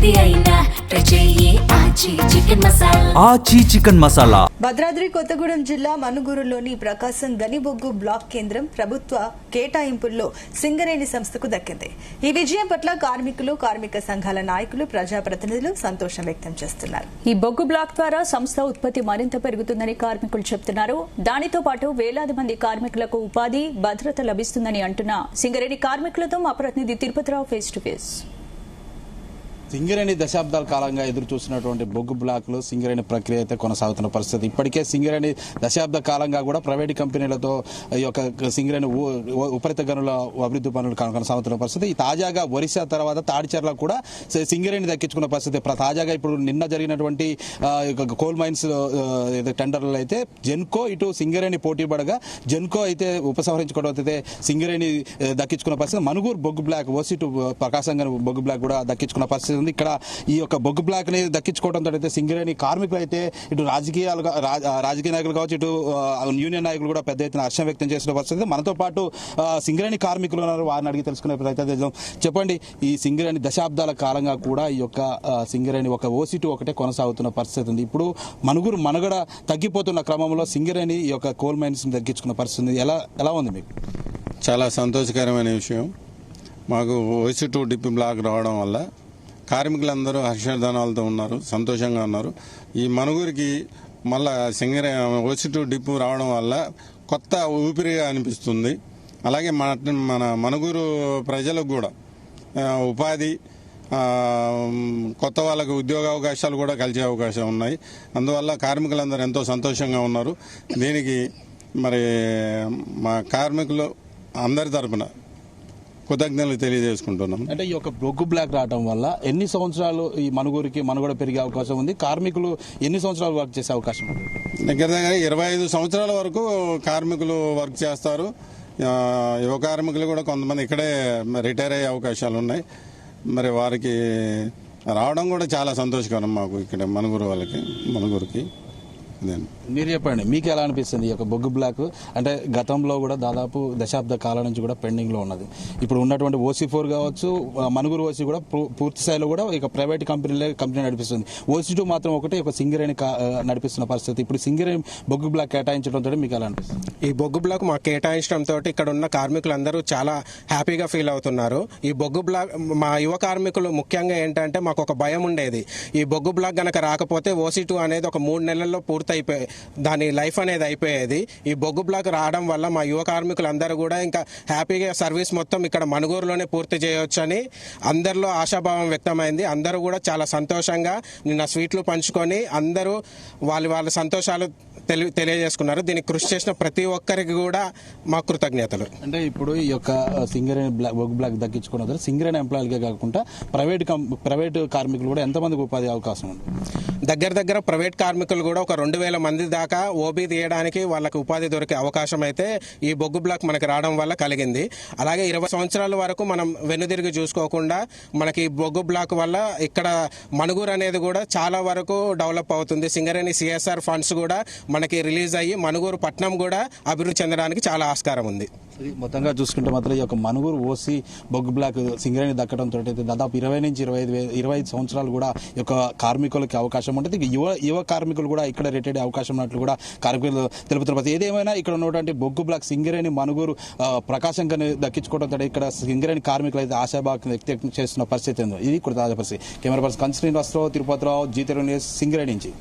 ఏది అయినా ట్రై చెయ్యి ఆచి చికెన్ మసాలా. ఆచి చికెన్ మసాలా. భద్రాద్రి కొత్తగూడెం జిల్లా మనుగూరులోని ప్రకాశం గనిబొగ్గు బ్లాక్ కేంద్రం ప్రభుత్వ కేటాయింపుల్లో సింగరేణి సంస్థకు దక్కింది. ఈ విజయం పట్ల కార్మికులు, కార్మిక సంఘాల నాయకులు, ప్రజాప్రతినిధులు సంతోషం వ్యక్తం చేస్తున్నారు. ఈ బొగ్గు బ్లాక్ ద్వారా సంస్థ ఉత్పత్తి మరింత పెరుగుతుందని కార్మికులు చెబుతున్నారు. దానితో పాటు వేలాది మంది కార్మికులకు ఉపాధి, భద్రత లభిస్తుందని అంటున్న సింగరేణి కార్మికులతో మా ప్రతినిధి Tirupathirao face to face. Singareni దశాబ్దాల కాలంగా ఎదురు చూస్తున్నటువంటి బొగ్గు బ్లాక్లు సింగరేణి ప్రక్రియ అయితే కొనసాగుతున్న పరిస్థితి. ఇప్పటికే సింగరేణి దశాబ్ద కాలంగా కూడా ప్రైవేట్ కంపెనీలతో ఈ యొక్క సింగరేణి ఉపరిత గనుల అభివృద్ధి పనులు కొనసాగుతున్న పరిస్థితి. తాజాగా ఒరిస్సా తర్వాత తాడిచెర్ల కూడా సింగరేణి దక్కించుకున్న పరిస్థితి. తాజాగా ఇప్పుడు నిన్న జరిగినటువంటి కోల్ మైన్స్ టెండర్లు అయితే జెన్కో ఇటు సింగరేణి పోటీ పడగా జెన్కో అయితే ఉపసంహరించుకోవడం అయితే సింగరేణి దక్కించుకున్న పరిస్థితి. మనుగూరు బొగ్గు బ్లాక్ ఓసిటు ప్రకాశం బొగ్గు బ్లాక్ కూడా దక్కించుకున్న పరిస్థితి. ఇక్కడ ఈ యొక్క బొగ్గు బ్లాక్ ని దక్కించుకోవడంతో అయితే సింగరేణి కార్మికులు అయితే ఇటు రాజకీయ నాయకులు కావచ్చు, ఇటు యూనియన్ నాయకులు కూడా పెద్ద ఎత్తున హర్షం వ్యక్తం చేసిన పరిస్థితి. మనతో పాటు సింగరేణి కార్మికులు ఉన్నారు, వారిని అడిగి తెలుసుకునే ప్రయత్నం చేద్దాం. చెప్పండి, ఈ సింగరేణి దశాబ్దాల కాలంగా కూడా ఈ యొక్క సింగరేణి ఒక ఓసిటు ఒకటే కొనసాగుతున్న పరిస్థితి ఉంది. ఇప్పుడు మనుగురు మనగడ తగ్గిపోతున్న క్రమంలో సింగరేణి ఈ యొక్క కోల్ మైన్స్ దక్కించుకున్న పరిస్థితి ఎలా ఉంది మీకు? చాలా సంతోషకరమైన విషయం. మాకు ఓసిటు డిపి బ్లాక్ రావడం వల్ల కార్మికులందరూ హర్షధ్వానాలతో ఉన్నారు, సంతోషంగా ఉన్నారు. ఈ మనుగురికి మళ్ళా ఓసిటు డిప్పు రావడం వల్ల కొత్త ఊపిరిగా అనిపిస్తుంది. అలాగే మన మనుగురు ప్రజలకు కూడా ఉపాధి, కొత్త వాళ్ళకు ఉద్యోగ అవకాశాలు కూడా కలిసే అవకాశం ఉన్నాయి. అందువల్ల కార్మికులందరూ ఎంతో సంతోషంగా ఉన్నారు. దీనికి మరి మా కార్మికులు అందరి తరపున కృతజ్ఞతలు తెలియజేసుకుంటున్నాం. అంటే ఈ యొక్క బొగ్గు బ్లాక్ రావడం వల్ల ఎన్ని సంవత్సరాలు ఈ మనుగూరికి మనుగడ పెరిగే అవకాశం ఉంది? కార్మికులు ఎన్ని సంవత్సరాలు వర్క్ చేసే అవకాశం ఉంది? దగ్గర దగ్గర 25 సంవత్సరాల వరకు కార్మికులు వర్క్ చేస్తారు. యువ కార్మికులు కూడా కొంతమంది ఇక్కడే రిటైర్ అయ్యే అవకాశాలు ఉన్నాయి. మరి వారికి రావడం కూడా చాలా సంతోషకరం మాకు ఇక్కడ మనుగూరుకి. మీరు చెప్పండి, మీకు ఎలా అనిపిస్తుంది ఈ యొక్క బొగ్గు బ్లాక్? అంటే గతంలో కూడా దాదాపు దశాబ్ద కాలం నుంచి కూడా పెండింగ్ లో ఉన్నది. ఇప్పుడు ఉన్నటువంటి OC4 కావచ్చు, మనుగురు ఓసీ కూడా పూర్తి స్థాయిలో కూడా ఇక ప్రైవేట్ కంపెనీ నడిపిస్తుంది. OC2 మాత్రం ఒకటి ఒక సింగరేణి నడిపిస్తున్న పరిస్థితి. ఇప్పుడు సింగరేణి బొగ్గు బ్లాక్ కేటాయించడంతో మీకు ఎలా అనిపిస్తుంది? ఈ బొగ్గు బ్లాక్ మాకు కేటాయించడంతో ఇక్కడ ఉన్న కార్మికులందరూ చాలా హ్యాపీగా ఫీల్ అవుతున్నారు. ఈ బొగ్గు బ్లాక్ మా యువ కార్మికులు ముఖ్యంగా ఏంటంటే మాకు ఒక భయం ఉండేది, ఈ బొగ్గు బ్లాక్ గనక రాకపోతే OC2 అనేది ఒక 3 నెలల్లో పూర్తయిపోయి దాని లైఫ్ అనేది అయిపోయేది. ఈ బొగ్గు బ్లాక్ రావడం వల్ల మా యువ కార్మికులందరూ కూడా ఇంకా హ్యాపీగా సర్వీస్ మొత్తం ఇక్కడ మనుగూరులోనే పూర్తి చేయొచ్చని అందరిలో ఆశాభావం వ్యక్తమైంది. అందరూ కూడా చాలా సంతోషంగా నిన్న స్వీట్లు పంచుకొని అందరూ వాళ్ళ సంతోషాలు తెలియజేసుకున్నారు. దీనికి కృషి చేసిన ప్రతి ఒక్కరికి కూడా మా కృతజ్ఞతలు. అంటే ఇప్పుడు ఈ యొక్క సింగరేణి బొగ్గు బ్లాక్ దక్కించుకున్న సింగరేణి ఎంప్లాయీలకే కాకుండా ప్రైవేట్ కార్మికులు కూడా ఎంతమందికి ఉపాధి అవకాశం ఉంది? దగ్గర ప్రైవేట్ కార్మికులు కూడా ఒక 2000 మంది దాకా ఓబీ తీయడానికి వాళ్ళకి ఉపాధి దొరికే అవకాశం అయితే ఈ బొగ్గు బ్లాక్ మనకి రావడం వల్ల కలిగింది. అలాగే 20 సంవత్సరాల వరకు మనం వెనుదిరిగి చూసుకోకుండా మనకి ఈ బొగ్గు బ్లాక్ వల్ల ఇక్కడ మనుగూరు అనేది కూడా చాలా వరకు డెవలప్ అవుతుంది. సింగరేణి CSR ఫండ్స్ కూడా మనకి రిలీజ్ అయ్యి మనుగూరు పట్టణం కూడా అభివృద్ధి చెందడానికి చాలా ఆస్కారం ఉంది. మొత్తంగా చూసుకుంటే మాత్రం ఈ యొక్క మనుగూరు ఓసీ బొగ్గు బ్లాక్ సింగరేణి దక్కడంతో దాదాపు 20 నుంచి 25 సంవత్సరాలు కూడా ఈ యొక్క కార్మికులకి అవకాశం ఉంటుంది. యువ కార్మికులు కూడా ఇక్కడ రిటైర్డ్ అవకాశం ఉన్నట్లు కూడా కార్మికులు తెలుపుతున్నారు. ఏదేమైనా ఇక్కడ ఉన్నటువంటి బొగ్గు బ్లాక్ సింగరేణి మనుగూరు ప్రకాశం దక్కించుకోవడంతో ఇక్కడ సింగరేణి కార్మికులు అయితే ఆశాభావం వ్యక్తం చేస్తున్న పరిస్థితి ఉంది. ఇది కూడా తాజా పరిస్థితి. Camera person Srinivasarao, Tirupathirao, Zee Telugu news, Singareni నుంచి.